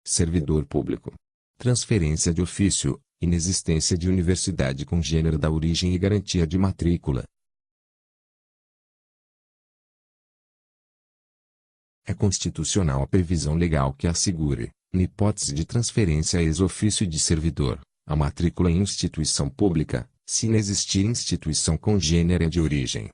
servidor público. Transferência de ofício, inexistência de universidade congênere da origem e garantia de matrícula. É constitucional a previsão legal que assegure, na hipótese de transferência ex ofício de servidor, a matrícula em instituição pública, se inexistir instituição congênere de origem.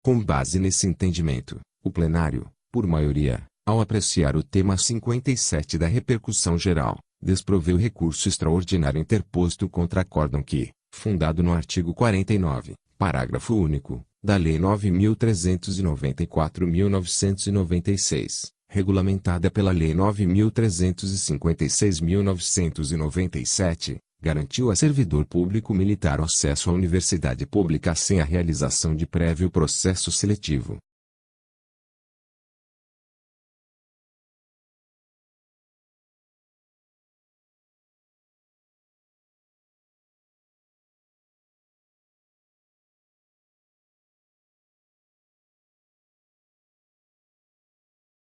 Com base nesse entendimento, o plenário, por maioria, ao apreciar o tema 57 da repercussão geral, desproveu recurso extraordinário interposto contra acórdão que, fundado no artigo 49, parágrafo único, da Lei 9.394/1996, regulamentada pela Lei 9.356/1997, garantiu a servidor público militar o acesso à universidade pública sem a realização de prévio processo seletivo.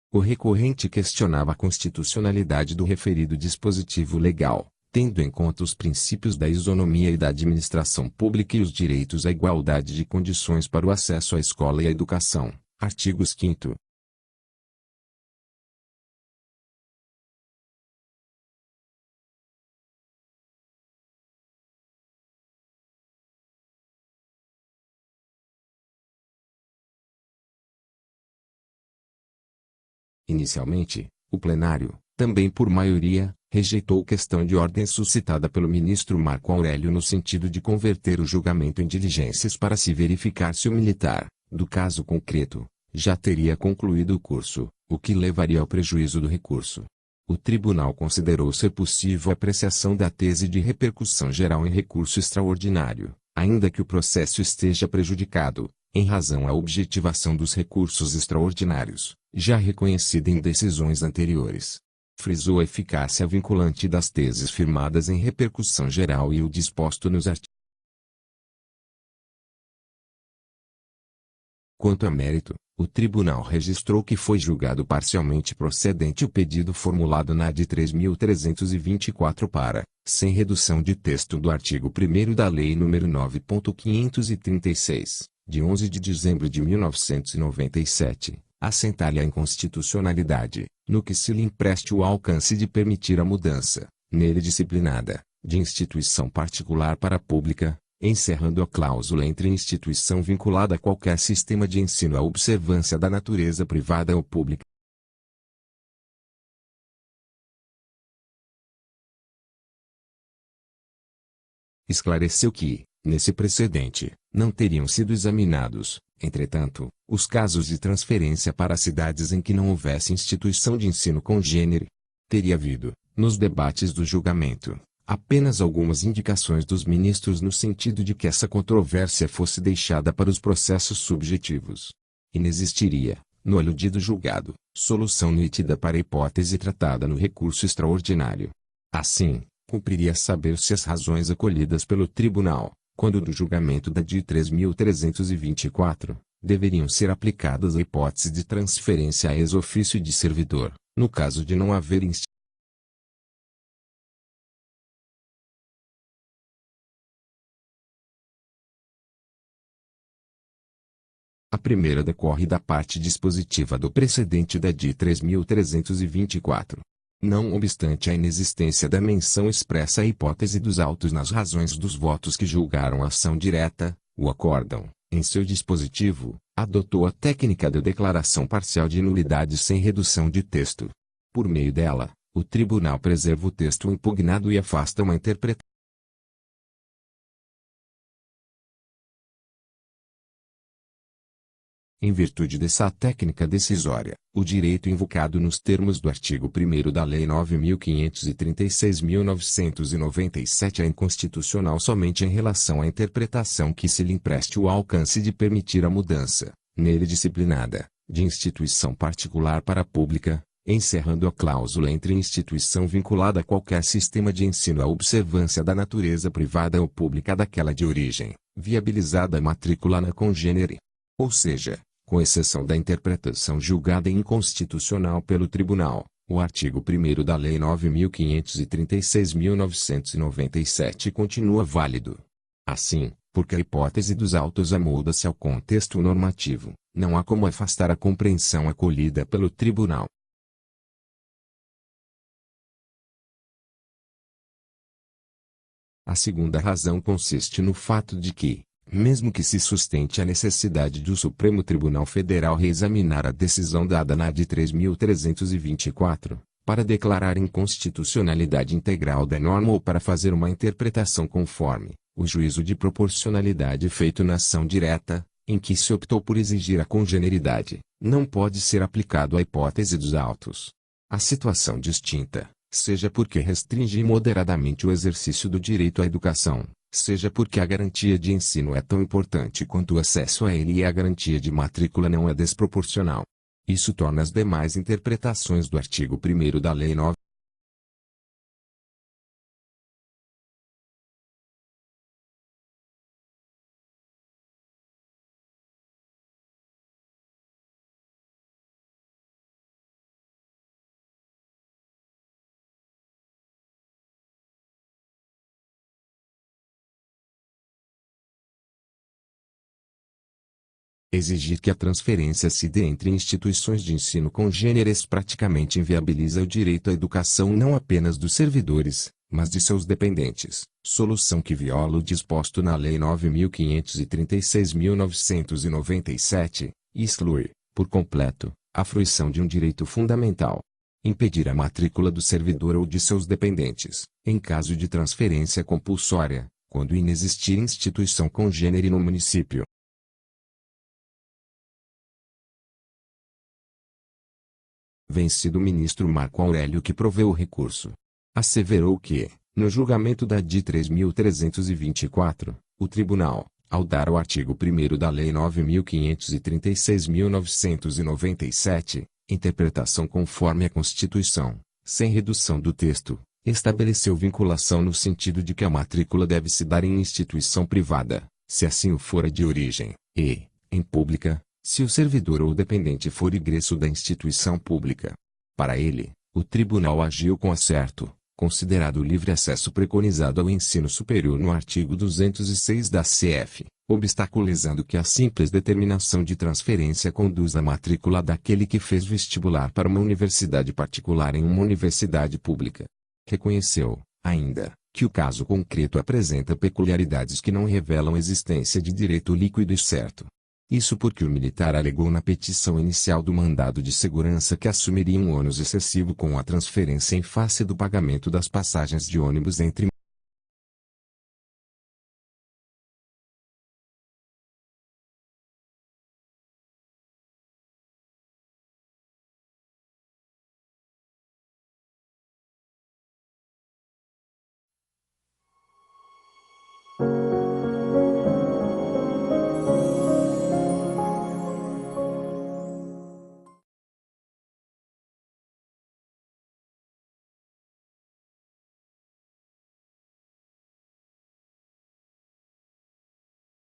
O recorrente questionava a constitucionalidade do referido dispositivo legal, tendo em conta os princípios da isonomia e da administração pública e os direitos à igualdade de condições para o acesso à escola e à educação, artigos 5º. Inicialmente, o plenário, também por maioria, rejeitou questão de ordem suscitada pelo ministro Marco Aurélio no sentido de converter o julgamento em diligências para se verificar se o militar, do caso concreto, já teria concluído o curso, o que levaria ao prejuízo do recurso. O tribunal considerou ser possível a apreciação da tese de repercussão geral em recurso extraordinário, ainda que o processo esteja prejudicado, em razão à objetivação dos recursos extraordinários, já reconhecida em decisões anteriores. Frisou a eficácia vinculante das teses firmadas em repercussão geral e o disposto nos artigos. Quanto a mérito, o tribunal registrou que foi julgado parcialmente procedente o pedido formulado na AD 3.324 para, sem redução de texto do artigo 1º da Lei nº 9.536, de 11 de dezembro de 1997, assentar-lhe a inconstitucionalidade, no que se lhe empreste o alcance de permitir a mudança, nele disciplinada, de instituição particular para pública, encerrando a cláusula entre instituição vinculada a qualquer sistema de ensino à observância da natureza privada ou pública. Esclareceu que, nesse precedente, não teriam sido examinados, entretanto, os casos de transferência para cidades em que não houvesse instituição de ensino congênere. Teria havido, nos debates do julgamento, apenas algumas indicações dos ministros no sentido de que essa controvérsia fosse deixada para os processos subjetivos. Inexistiria, no aludido julgado, solução nítida para a hipótese tratada no recurso extraordinário. Assim, cumpriria saber se as razões acolhidas pelo tribunal, quando do julgamento da DI 3.324, deveriam ser aplicadas à hipótese de transferência ex ofício de servidor, no caso de não haver A primeira decorre da parte dispositiva do precedente da DI 3.324. Não obstante a inexistência da menção expressa à hipótese dos autos nas razões dos votos que julgaram a ação direta, o acórdão, em seu dispositivo, adotou a técnica da declaração parcial de nulidade sem redução de texto. Por meio dela, o tribunal preserva o texto impugnado e afasta uma interpretação. Em virtude dessa técnica decisória, o direito invocado nos termos do artigo 1º da Lei 9.536/1997 é inconstitucional somente em relação à interpretação que se lhe empreste o alcance de permitir a mudança, nele disciplinada, de instituição particular para pública, encerrando a cláusula entre instituição vinculada a qualquer sistema de ensino à observância da natureza privada ou pública daquela de origem, viabilizada a matrícula na congênere. Ou seja, Com exceção da interpretação julgada inconstitucional pelo Tribunal, o artigo 1º da Lei 9.536/1997 continua válido. Assim, porque a hipótese dos autos amolda-se ao contexto normativo, não há como afastar a compreensão acolhida pelo Tribunal. A segunda razão consiste no fato de que, mesmo que se sustente a necessidade do Supremo Tribunal Federal reexaminar a decisão dada na AD 3.324, para declarar inconstitucionalidade integral da norma ou para fazer uma interpretação conforme o juízo de proporcionalidade feito na ação direta, em que se optou por exigir a congeneridade, não pode ser aplicado à hipótese dos autos. A situação distinta, seja porque restringe imoderadamente o exercício do direito à educação, seja porque a garantia de ensino é tão importante quanto o acesso a ele e a garantia de matrícula não é desproporcional. Isso torna as demais interpretações do artigo 1º da Lei 9. Exigir que a transferência se dê entre instituições de ensino congêneres praticamente inviabiliza o direito à educação não apenas dos servidores, mas de seus dependentes, solução que viola o disposto na Lei 9.536/1997, e exclui, por completo, a fruição de um direito fundamental. Impedir a matrícula do servidor ou de seus dependentes, em caso de transferência compulsória, quando inexistir instituição congênere no município. Vencido o ministro Marco Aurélio que proveu o recurso. Asseverou que, no julgamento da DI 3.324, o Tribunal, ao dar ao artigo 1º da Lei 9.536/1997, interpretação conforme a Constituição, sem redução do texto, estabeleceu vinculação no sentido de que a matrícula deve se dar em instituição privada, se assim o for a de origem, e, em pública, se o servidor ou dependente for egresso da instituição pública. Para ele, o tribunal agiu com acerto, considerado o livre acesso preconizado ao ensino superior no artigo 206 da CF, obstaculizando que a simples determinação de transferência conduza à matrícula daquele que fez vestibular para uma universidade particular em uma universidade pública. Reconheceu, ainda, que o caso concreto apresenta peculiaridades que não revelam existência de direito líquido e certo. Isso porque o militar alegou na petição inicial do mandado de segurança que assumiria um ônus excessivo com a transferência em face do pagamento das passagens de ônibus entre